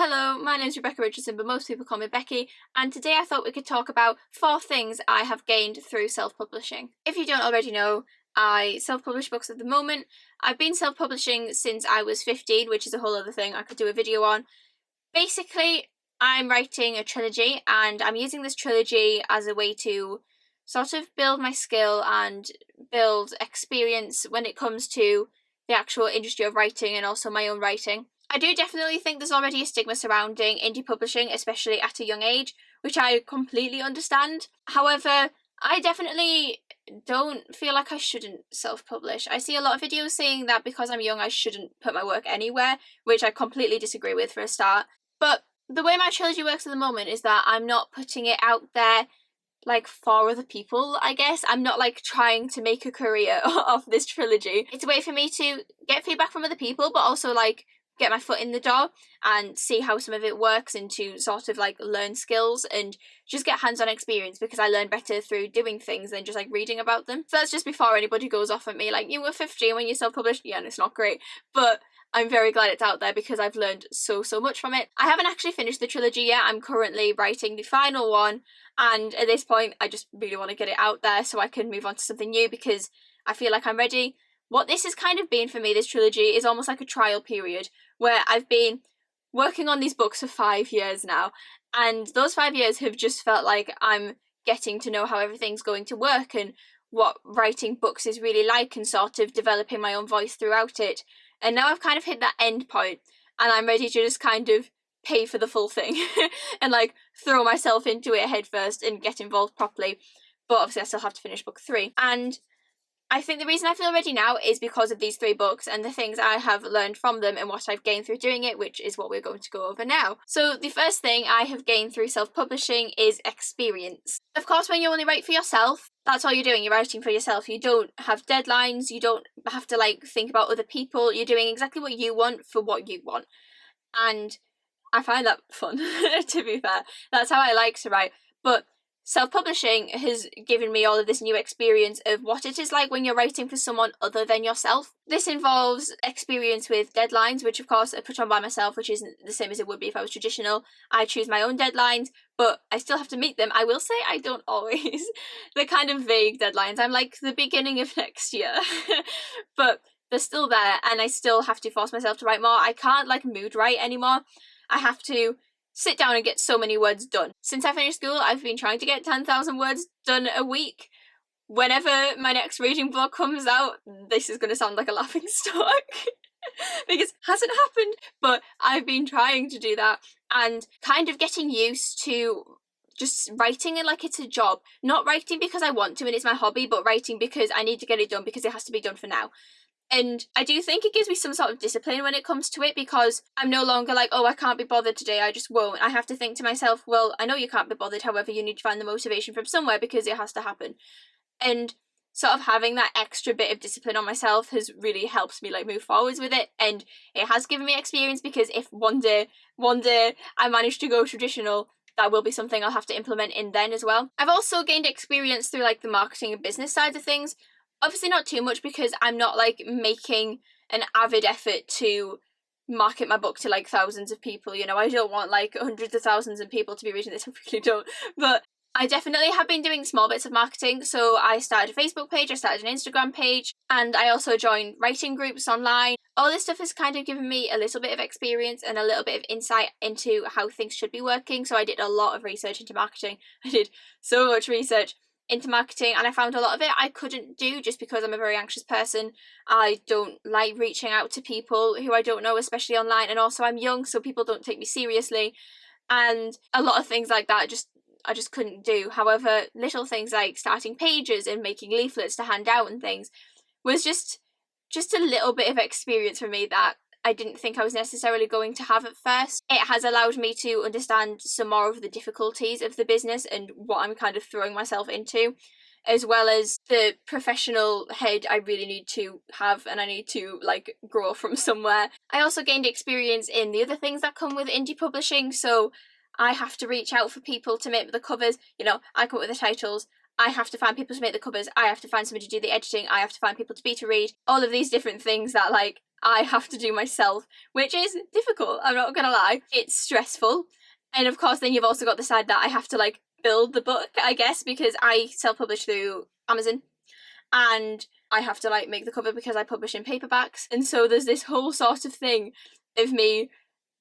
Hello, my name is Rebecca Richardson, but most people call me Becky, and today I thought we could talk about 4 things I have gained through self-publishing. If you don't already know, I self-publish books at the moment. I've been self-publishing since I was 15, which is a whole other thing I could do a video on. Basically, I'm writing a trilogy, and I'm using this trilogy as a way to sort of build my skill and build experience when it comes to the actual industry of writing and also my own writing. I do definitely think there's already a stigma surrounding indie publishing, especially at a young age, which I completely understand. However, I definitely don't feel like I shouldn't self-publish. I see a lot of videos saying that because I'm young I shouldn't put my work anywhere, which I completely disagree with for a start. But the way my trilogy works at the moment is that I'm not putting it out there like for other people, I guess. I'm not like trying to make a career of this trilogy. It's a way for me to get feedback from other people, but also like get my foot in the door and see how some of it works and to sort of like learn skills and just get hands-on experience, because I learn better through doing things than just like reading about them. So that's just before anybody goes off at me like, you were 15 when you self-published. Yeah, and it's not great, but I'm very glad it's out there because I've learned so much from it. I haven't actually finished the trilogy yet. I'm currently writing the final one, and at this point I just really want to get it out there so I can move on to something new because I feel like I'm ready. What this has kind of been for me, this trilogy, is almost like a trial period where I've been working on these books for 5 years now, and those 5 years have just felt like I'm getting to know how everything's going to work and what writing books is really like and sort of developing my own voice throughout it. And now I've kind of hit that end point and I'm ready to just kind of pay for the full thing and like throw myself into it head first and get involved properly. But obviously I still have to finish book 3. And I think the reason I feel ready now is because of these 3 books and the things I have learned from them and what I've gained through doing it, which is what we're going to go over now. So the first thing I have gained through self-publishing is experience. Of course, when you only write for yourself, that's all you're doing. You're writing for yourself. You don't have deadlines. You don't have to like think about other people. You're doing exactly what you want for what you want. And I find that fun, to be fair. That's how I like to write. But self-publishing has given me all of this new experience of what it is like when you're writing for someone other than yourself. This involves experience with deadlines, which of course I put on by myself, which isn't the same as it would be if I was traditional. I choose my own deadlines, but I still have to meet them. I will say I don't always. They're kind of vague deadlines. I'm like the beginning of next year. But they're still there and I still have to force myself to write more. I can't like mood write anymore. I have to sit down and get so many words done. Since I finished school, I've been trying to get 10,000 words done a week. Whenever my next reading book comes out, this is going to sound like a laughing stock because it hasn't happened, but I've been trying to do that and kind of getting used to just writing it like it's a job. Not writing because I want to and it's my hobby, but writing because I need to get it done because it has to be done for now. And I do think it gives me some sort of discipline when it comes to it, because I'm no longer like, oh, I can't be bothered today, I just won't. I have to think to myself, well, I know you can't be bothered, however, you need to find the motivation from somewhere because it has to happen. And sort of having that extra bit of discipline on myself has really helped me like move forwards with it, and it has given me experience because if one day I manage to go traditional, that will be something I'll have to implement in then as well. I've also gained experience through like the marketing and business side of things. Obviously not too much because I'm not like making an avid effort to market my book to like thousands of people, you know. I don't want like hundreds of thousands of people to be reading this, I really don't. But I definitely have been doing small bits of marketing. So I started a Facebook page, I started an Instagram page, and I also joined writing groups online. All this stuff has kind of given me a little bit of experience and a little bit of insight into how things should be working. So I did a lot of research into marketing. I did so much research into marketing and I found a lot of it I couldn't do just because I'm a very anxious person. I don't like reaching out to people who I don't know, especially online, and also I'm young so people don't take me seriously, and a lot of things like that I just couldn't do. However, little things like starting pages and making leaflets to hand out and things was just a little bit of experience for me that I didn't think I was necessarily going to have at first. It has allowed me to understand some more of the difficulties of the business and what I'm kind of throwing myself into, as well as the professional head I really need to have, and I need to like grow from somewhere. I also gained experience in the other things that come with indie publishing, so I have to reach out for people to make the covers. You know, I come up with the titles, I have to find people to make the covers, I have to find somebody to do the editing, I have to find people to beta read, all of these different things that like I have to do myself, which is difficult, I'm not gonna lie. It's stressful. And of course, then you've also got the side that I have to like build the book, I guess, because I self-publish through Amazon and I have to like make the cover because I publish in paperbacks. And so there's this whole sort of thing of me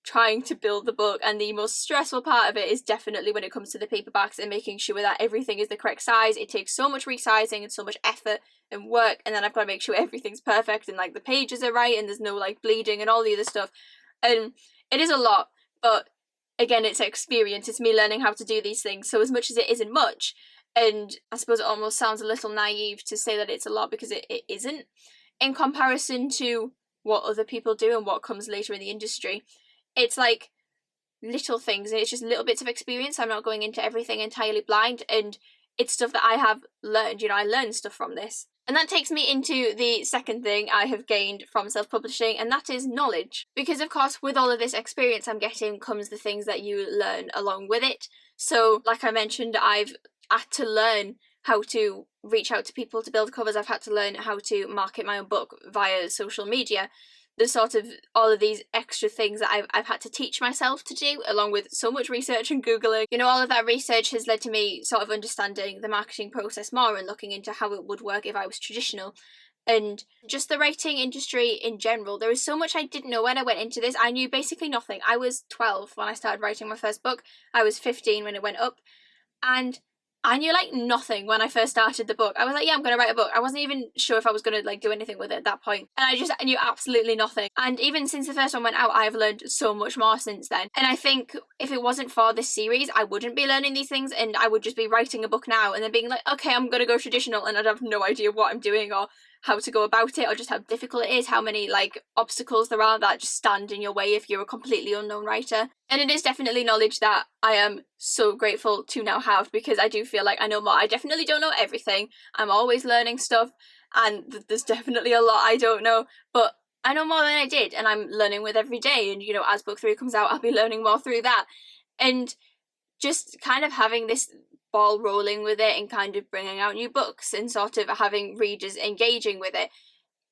trying to build the book, and the most stressful part of it is definitely when it comes to the paperbacks and making sure that everything is the correct size. It takes so much resizing and so much effort and work, and then I've got to make sure everything's perfect and like the pages are right and there's no like bleeding and all the other stuff. And it is a lot, but again, it's experience. It's me learning how to do these things. So as much as it isn't much, and I suppose it almost sounds a little naive to say that it's a lot because it isn't in comparison to what other people do and what comes later in the industry. It's like little things, and it's just little bits of experience. I'm not going into everything entirely blind, and it's stuff that I have learned. You know, I learned stuff from this. And that takes me into the second thing I have gained from self-publishing, and that is knowledge. Because of course, with all of this experience I'm getting comes the things that you learn along with it. So, like I mentioned, I've had to learn how to reach out to people to build covers. I've had to learn how to market my own book via social media. There's sort of all of these extra things that I've had to teach myself to do, along with so much research and Googling. You know, all of that research has led to me sort of understanding the marketing process more and looking into how it would work if I was traditional. And just the writing industry in general, there is so much I didn't know when I went into this. I knew basically nothing. I was 12 when I started writing my first book. I was 15 when it went up. And I knew like nothing when I first started the book. I was like, yeah, I'm going to write a book. I wasn't even sure if I was going to like do anything with it at that point. And I knew absolutely nothing. And even since the first one went out, I've learned so much more since then. And I think if it wasn't for this series, I wouldn't be learning these things, and I would just be writing a book now and then being like, okay, I'm going to go traditional, and I'd have no idea what I'm doing or how to go about it, or just how difficult it is, how many like obstacles there are that just stand in your way if you're a completely unknown writer. And it is definitely knowledge that I am so grateful to now have, because I do feel like I know more. I definitely don't know everything. I'm always learning stuff, and there's definitely a lot I don't know, but I know more than I did, and I'm learning with every day. And you know, as book 3 comes out, I'll be learning more through that. And just kind of having this ball rolling with it and kind of bringing out new books and sort of having readers engaging with it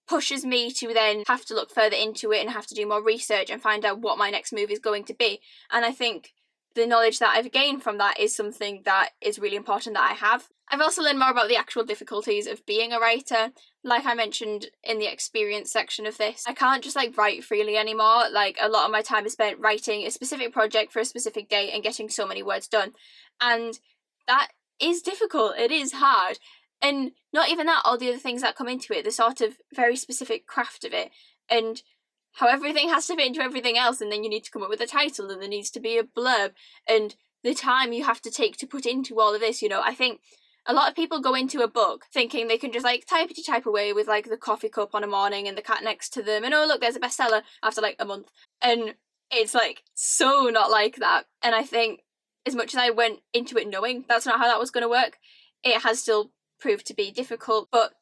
pushes me to then have to look further into it and have to do more research and find out what my next move is going to be. And I think the knowledge that I've gained from that is something that is really important that I have. I've also learned more about the actual difficulties of being a writer. Like I mentioned in the experience section of this, I can't just like write freely anymore. Like a lot of my time is spent writing a specific project for a specific date and getting so many words done. And that is difficult. It is hard. And not even that, all the other things that come into it, the sort of very specific craft of it, and how everything has to fit into everything else, and then you need to come up with a title, and there needs to be a blurb, and the time you have to take to put into all of this. You know, I think a lot of people go into a book thinking they can just like typey type away with like the coffee cup on a morning and the cat next to them, and oh look, there's a bestseller after like a month. And it's like so not like that. And I think as much as I went into it knowing that's not how that was going to work, it has still proved to be difficult, but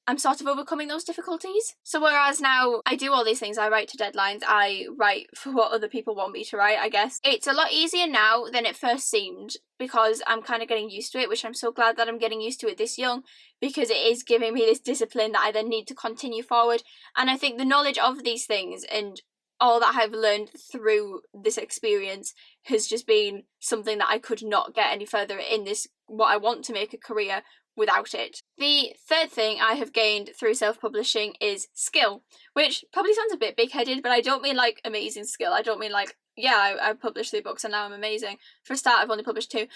I'm sort of overcoming those difficulties. So whereas now I do all these things, I write to deadlines, I write for what other people want me to write, I guess. It's a lot easier now than it first seemed, because I'm kind of getting used to it, which I'm so glad that I'm getting used to it this young, because it is giving me this discipline that I then need to continue forward. And I think the knowledge of these things and all that I've learned through this experience has just been something that I could not get any further in this, what I want to make a career, without it. The third thing I have gained through self-publishing is skill, which probably sounds a bit big-headed, but I don't mean like amazing skill. I don't mean like, yeah, I published 3 books and now I'm amazing. For a start, I've only published 2.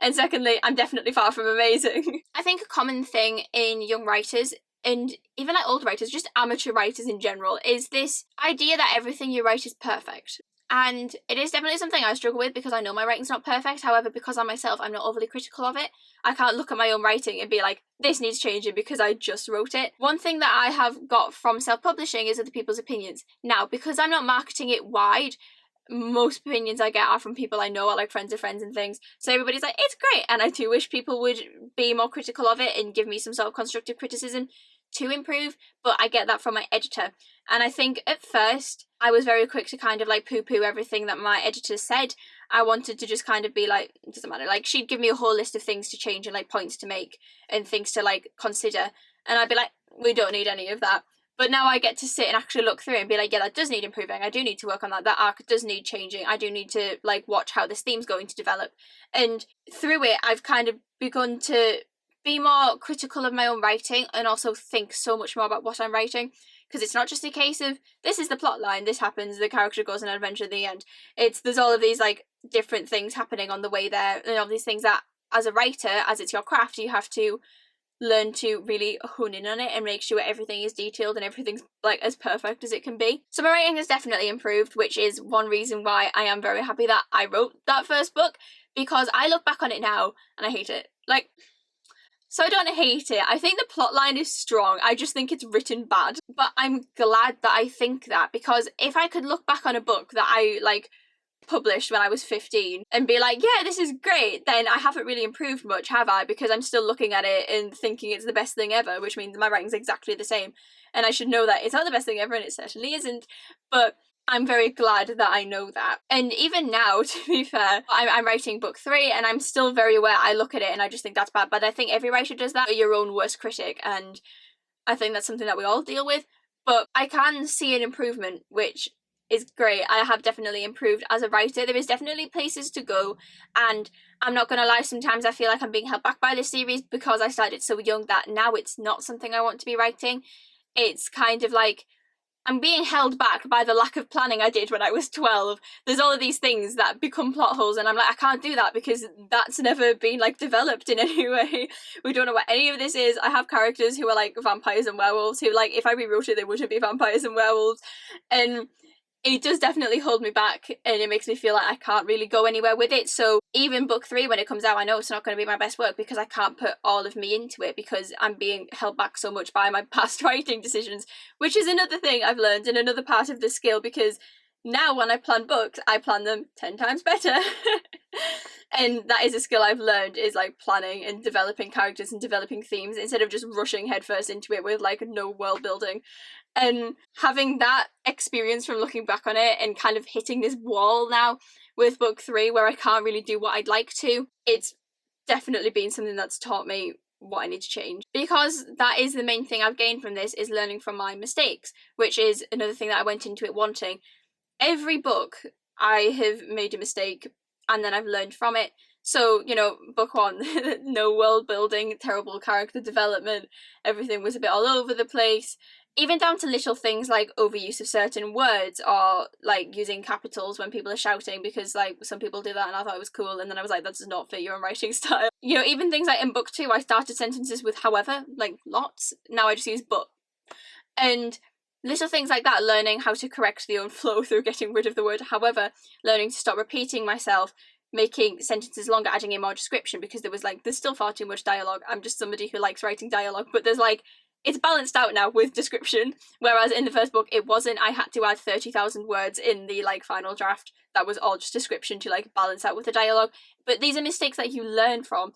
And secondly, I'm definitely far from amazing. I think a common thing in young writers, and even like old writers, just amateur writers in general, is this idea that everything you write is perfect. And it is definitely something I struggle with, because I know my writing's not perfect. However, because I'm myself, I'm not overly critical of it. I can't look at my own writing and be like, this needs changing because I just wrote it. One thing that I have got from self-publishing is other people's opinions. Now, because I'm not marketing it wide, most opinions I get are from people I know, are like friends of friends and things. So everybody's like, it's great. And I do wish people would be more critical of it and give me some sort of constructive criticism to improve, but I get that from my editor. And I think at first I was very quick to kind of like poo-poo everything that my editor said. I wanted to just kind of be like, it doesn't matter, like she'd give me a whole list of things to change and like points to make and things to like consider, and I'd be like, we don't need any of that. But now I get to sit and actually look through it and be like, yeah, that does need improving. I do need to work on that. That arc does need changing. I do need to like watch how this theme's going to develop. And through it, I've kind of begun to be more critical of my own writing and also think so much more about what I'm writing. Because it's not just a case of this is the plot line, this happens, the character goes on an adventure at the end. There's all of these like different things happening on the way there, and all these things that as a writer, as it's your craft, you have to learn to really hone in on it and make sure everything is detailed and everything's like as perfect as it can be. So my writing has definitely improved, which is one reason why I am very happy that I wrote that first book, because I look back on it now and I hate it. Like, so I don't hate it. I think the plotline is strong. I just think it's written bad. But I'm glad that I think that, because if I could look back on a book that I like published when I was 15 and be like, yeah, this is great, then I haven't really improved much, have I? Because I'm still looking at it and thinking it's the best thing ever, which means my writing's exactly the same. And I should know that it's not the best thing ever, and it certainly isn't. But I'm very glad that I know that. And even now, to be fair, I'm writing book 3 and I'm still very aware. I look at it and I just think that's bad. But I think every writer does that. You're your own worst critic. And I think that's something that we all deal with. But I can see an improvement, which is great. I have definitely improved as a writer. There is definitely places to go. And I'm not going to lie, sometimes I feel like I'm being held back by this series because I started so young that now it's not something I want to be writing. It's kind of like I'm being held back by the lack of planning I did when I was 12. There's all of these things that become plot holes and I'm like, I can't do that because that's never been like developed in any way. We don't know what any of this is. I have characters who are like vampires and werewolves who, like, if I rewrote it, they wouldn't be vampires and werewolves. And it does definitely hold me back and it makes me feel like I can't really go anywhere with it. So even book 3, when it comes out, I know it's not going to be my best work because I can't put all of me into it because I'm being held back so much by my past writing decisions, which is another thing I've learned and another part of the skill, because now when I plan books, I plan them 10 times better. And that is a skill I've learned, is like planning and developing characters and developing themes instead of just rushing headfirst into it with like no world building. And having that experience from looking back on it and kind of hitting this wall now with book 3 where I can't really do what I'd like to, it's definitely been something that's taught me what I need to change. Because that is the main thing I've gained from this, is learning from my mistakes, which is another thing that I went into it wanting. Every book I have made a mistake and then I've learned from it. So, you know, book 1, no world building, terrible character development, everything was a bit all over the place. Even down to little things like overuse of certain words, or like using capitals when people are shouting, because like some people do that and I thought it was cool, and then I was like, that does not fit your own writing style. You know, even things like in book 2, I started sentences with however, like lots. Now I just use but. And little things like that, learning how to correct the own flow through getting rid of the word however, learning to stop repeating myself, making sentences longer, adding in more description, because there's still far too much dialogue. I'm just somebody who likes writing dialogue, but it's balanced out now with description, whereas in the first book it wasn't. I had to add 30,000 words in the like final draft that was all just description to like balance out with the dialogue. But these are mistakes that you learn from,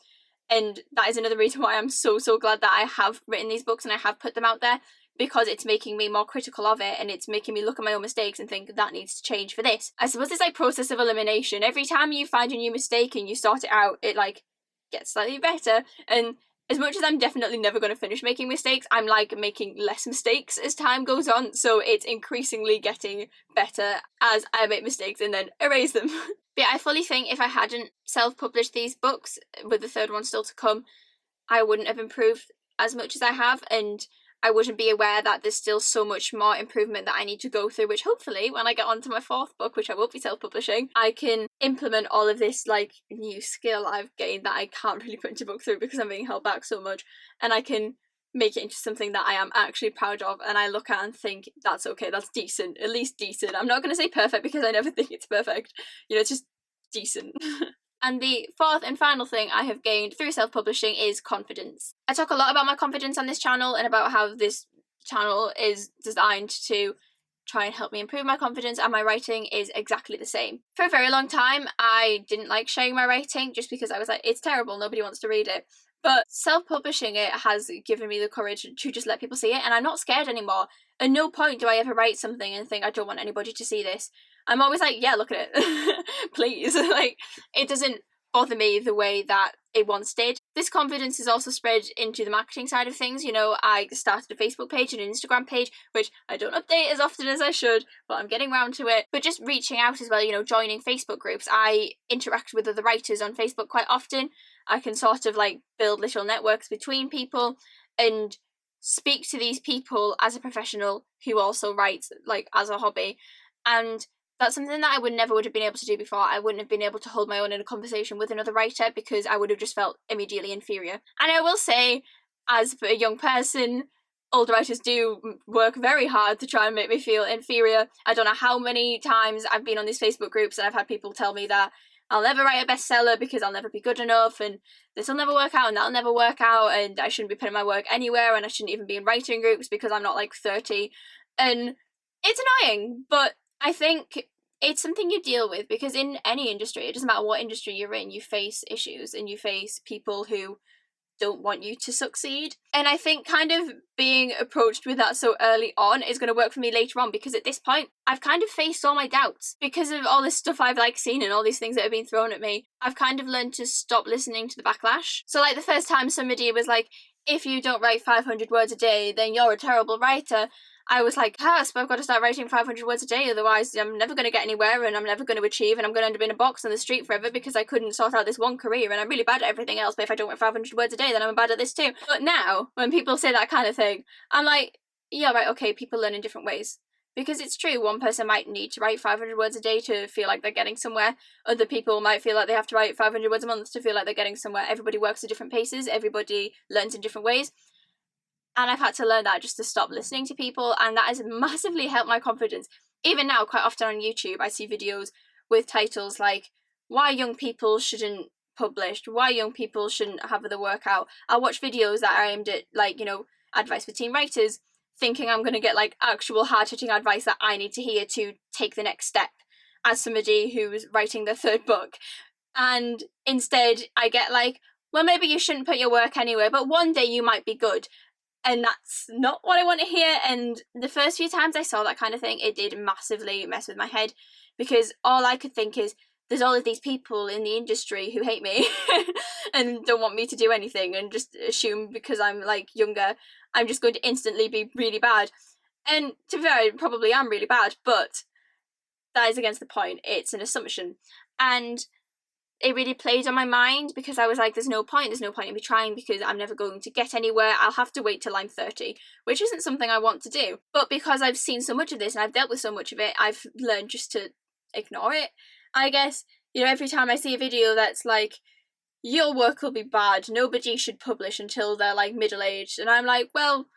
and that is another reason why I'm so glad that I have written these books and I have put them out there, because it's making me more critical of it and it's making me look at my own mistakes and think that needs to change for this. I suppose it's like process of elimination. Every time you find a new mistake and you sort it out, it like gets slightly better. And as much as I'm definitely never going to finish making mistakes, I'm like making less mistakes as time goes on, so it's increasingly getting better as I make mistakes and then erase them. But yeah, I fully think if I hadn't self-published these books, with the third one still to come, I wouldn't have improved as much as I have, and I wouldn't be aware that there's still so much more improvement that I need to go through, which hopefully when I get onto my 4th book, which I won't be self-publishing, I can implement all of this like new skill I've gained that I can't really put into book 3 because I'm being held back so much, and I can make it into something that I am actually proud of and I look at and think, that's okay, that's decent, at least decent. I'm not going to say perfect because I never think it's perfect, you know, it's just decent. And the 4th and final thing I have gained through self-publishing is confidence. I talk a lot about my confidence on this channel and about how this channel is designed to try and help me improve my confidence, and my writing is exactly the same. For a very long time, I didn't like sharing my writing just because I was like, it's terrible, nobody wants to read it. But self-publishing it has given me the courage to just let people see it, and I'm not scared anymore. At no point do I ever write something and think, I don't want anybody to see this. I'm always like, yeah, look at it, please. Like, it doesn't bother me the way that it once did. this confidence is also spread into the marketing side of things. You know, I started a Facebook page and an Instagram page, which I don't update as often as I should, but I'm getting around to it. But just reaching out as well, you know, joining Facebook groups. I interact with other writers on Facebook quite often. I can sort of like build little networks between people and speak to these people as a professional who also writes like as a hobby. And that's something that I would have been able to do before. I wouldn't have been able to hold my own in a conversation with another writer because I would have just felt immediately inferior. And I will say, as a young person, older writers do work very hard to try and make me feel inferior. I don't know how many times I've been on these Facebook groups and I've had people tell me that I'll never write a bestseller because I'll never be good enough, and this will never work out, and that'll never work out, and I shouldn't be putting my work anywhere, and I shouldn't even be in writing groups because I'm not like 30. And it's annoying, but I think it's something you deal with because in any industry, it doesn't matter what industry you're in, you face issues and you face people who don't want you to succeed. And I think kind of being approached with that so early on is going to work for me later on, because at this point I've kind of faced all my doubts because of all this stuff I've like seen and all these things that have been thrown at me. I've kind of learned to stop listening to the backlash. So like the first time somebody was like, if you don't write 500 words a day, then you're a terrible writer, I was like, I've got to start writing 500 words a day, otherwise I'm never going to get anywhere and I'm never going to achieve and I'm going to end up in a box on the street forever because I couldn't sort out this one career and I'm really bad at everything else, but if I don't write 500 words a day, then I'm bad at this too. But now, when people say that kind of thing, I'm like, yeah, right, okay, people learn in different ways. Because it's true, one person might need to write 500 words a day to feel like they're getting somewhere. Other people might feel like they have to write 500 words a month to feel like they're getting somewhere. Everybody works at different paces, everybody learns in different ways. And I've had to learn that just to stop listening to people, and that has massively helped my confidence. Even now, quite often on YouTube, I see videos with titles like, why young people shouldn't publish, why young people shouldn't have the work out. I'll watch videos that are aimed at, like, you know, advice for teen writers, thinking I'm going to get, like, actual hard-hitting advice that I need to hear to take the next step as somebody who's writing their third book. And instead, I get, like, well, maybe you shouldn't put your work anywhere, but one day you might be good. And that's not what I want to hear. And the first few times I saw that kind of thing, it did massively mess with my head, because all I could think is, there's all of these people in the industry who hate me and don't want me to do anything and just assume because I'm like younger, I'm just going to instantly be really bad. And to be fair, I probably am really bad, but that is against the point. It's an assumption. And it really played on my mind because I was like, there's no point in me trying because I'm never going to get anywhere. I'll have to wait till I'm 30, which isn't something I want to do. But because I've seen so much of this and I've dealt with so much of it, I've learned just to ignore it. I guess, you know, every time I see a video that's like, your work will be bad, nobody should publish until they're like middle-aged, and I'm like, well,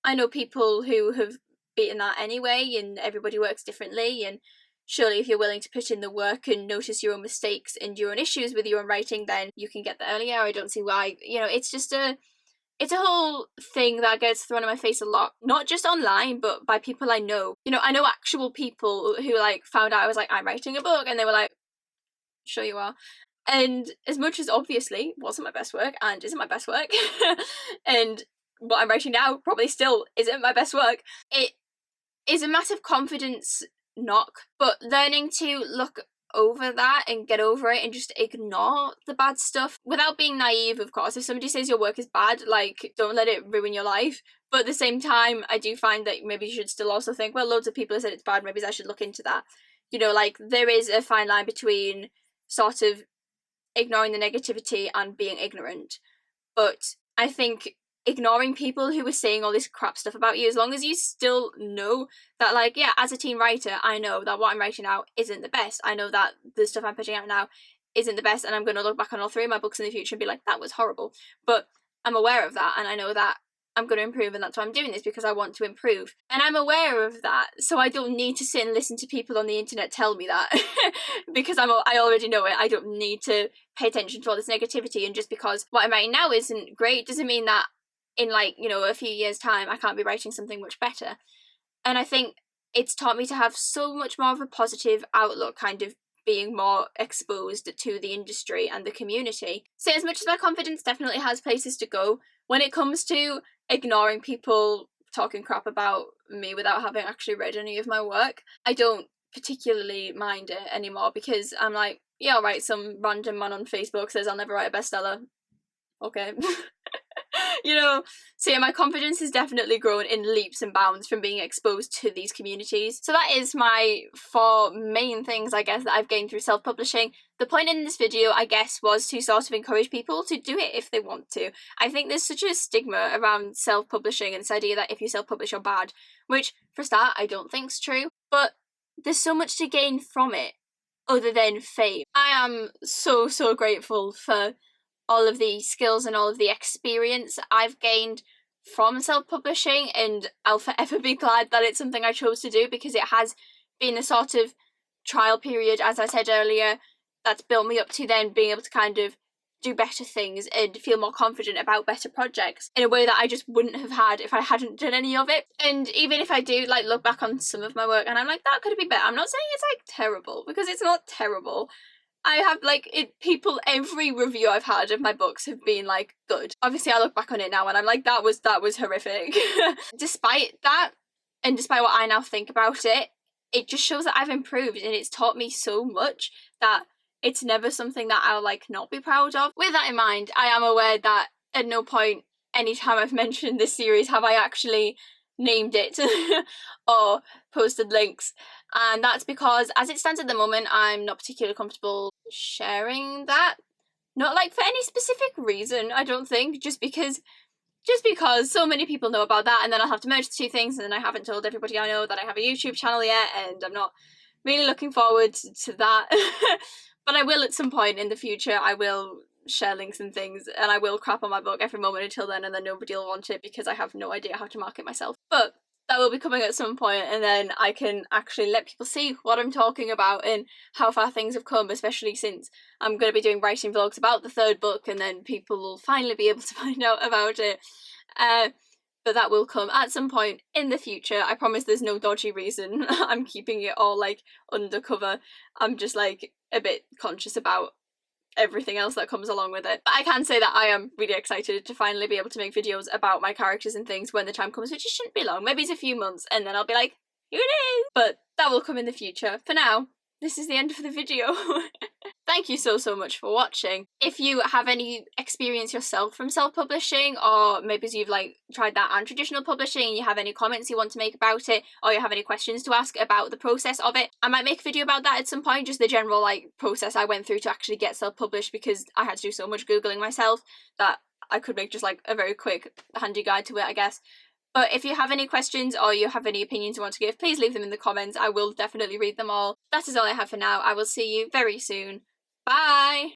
I know people who have beaten that anyway, and everybody works differently, and surely if you're willing to put in the work and notice your own mistakes and your own issues with your own writing, then you can get there earlier. I don't see why, you know, it's a whole thing that gets thrown in my face a lot, not just online, but by people I know. You know, I know actual people who like found out I was like, I'm writing a book, and they were like, sure you are. And as much as obviously wasn't my best work and isn't my best work, and what I'm writing now probably still isn't my best work, it is a massive confidence knock. But learning to look over that and get over it and just ignore the bad stuff without being naive, of course. If somebody says your work is bad, like, don't let it ruin your life. But at the same time, I do find that maybe you should still also think, well, loads of people have said it's bad, maybe I should look into that. You know, like, there is a fine line between sort of ignoring the negativity and being ignorant. But I think ignoring people who are saying all this crap stuff about you, as long as you still know that, like, yeah, as a teen writer, I know that what I'm writing out isn't the best. I know that the stuff I'm putting out now isn't the best, and I'm going to look back on all three of my books in the future and be like, that was horrible. But I'm aware of that, and I know that I'm going to improve, and that's why I'm doing this, because I want to improve. And I'm aware of that, so I don't need to sit and listen to people on the internet tell me that, because I already know it. I don't need to pay attention to all this negativity, and just because what I'm writing now isn't great doesn't mean that in, like, you know, a few years' time I can't be writing something much better. And I think it's taught me to have so much more of a positive outlook, kind of being more exposed to the industry and the community. So as much as my confidence definitely has places to go, when it comes to ignoring people talking crap about me without having actually read any of my work, I don't particularly mind it anymore, because I'm like, yeah, I'll write, some random man on Facebook says I'll never write a bestseller. okay. You know, so yeah, my confidence has definitely grown in leaps and bounds from being exposed to these communities. So that is my 4 main things, I guess, that I've gained through self-publishing. The point in this video, I guess, was to sort of encourage people to do it if they want to. I think there's such a stigma around self-publishing and this idea that if you self-publish you're bad, which, for a start, I don't think's true, but there's so much to gain from it other than fame. I am so grateful for all of the skills and all of the experience I've gained from self-publishing, and I'll forever be glad that it's something I chose to do, because it has been a sort of trial period, as I said earlier, that's built me up to then being able to kind of do better things and feel more confident about better projects in a way that I just wouldn't have had if I hadn't done any of it. And even if I do like look back on some of my work and I'm like, that could have been better, I'm not saying it's like terrible, because it's not terrible. I have like people, every review I've had of my books have been like good. Obviously I look back on it now and I'm like, that was horrific. Despite that, and despite what I now think about it, it just shows that I've improved, and it's taught me so much that it's never something that I'll like not be proud of. With that in mind, I am aware that at no point anytime I've mentioned this series have I actually named it or posted links, and that's because as it stands at the moment I'm not particularly comfortable sharing that. Not like for any specific reason, I don't think, just because so many people know about that, and then I'll have to merge the two things, and then I haven't told everybody I know that I have a YouTube channel yet, and I'm not really looking forward to that. But I will at some point in the future. I will share links and things, and I will crap on my book every moment until then, and then nobody will want it because I have no idea how to market myself. But that will be coming at some point, and then I can actually let people see what I'm talking about and how far things have come, especially since I'm going to be doing writing vlogs about the 3rd book, and then people will finally be able to find out about it. But that will come at some point in the future. I promise there's no dodgy reason. I'm keeping it all like undercover. I'm just like a bit conscious about everything else that comes along with it. But I can say that I am really excited to finally be able to make videos about my characters and things when the time comes, which it shouldn't be long. Maybe it's a few months, and then I'll be like, here it is! But that will come in the future. For now, this is the end of the video. Thank you so much for watching. If you have any experience yourself from self-publishing, or maybe you've like tried that and traditional publishing and you have any comments you want to make about it, or you have any questions to ask about the process of it, I might make a video about that at some point, just the general like process I went through to actually get self-published, because I had to do so much Googling myself that I could make just like a very quick handy guide to it, I guess. But if you have any questions or you have any opinions you want to give, please leave them in the comments. I will definitely read them all. That is all I have for now. I will see you very soon. Bye!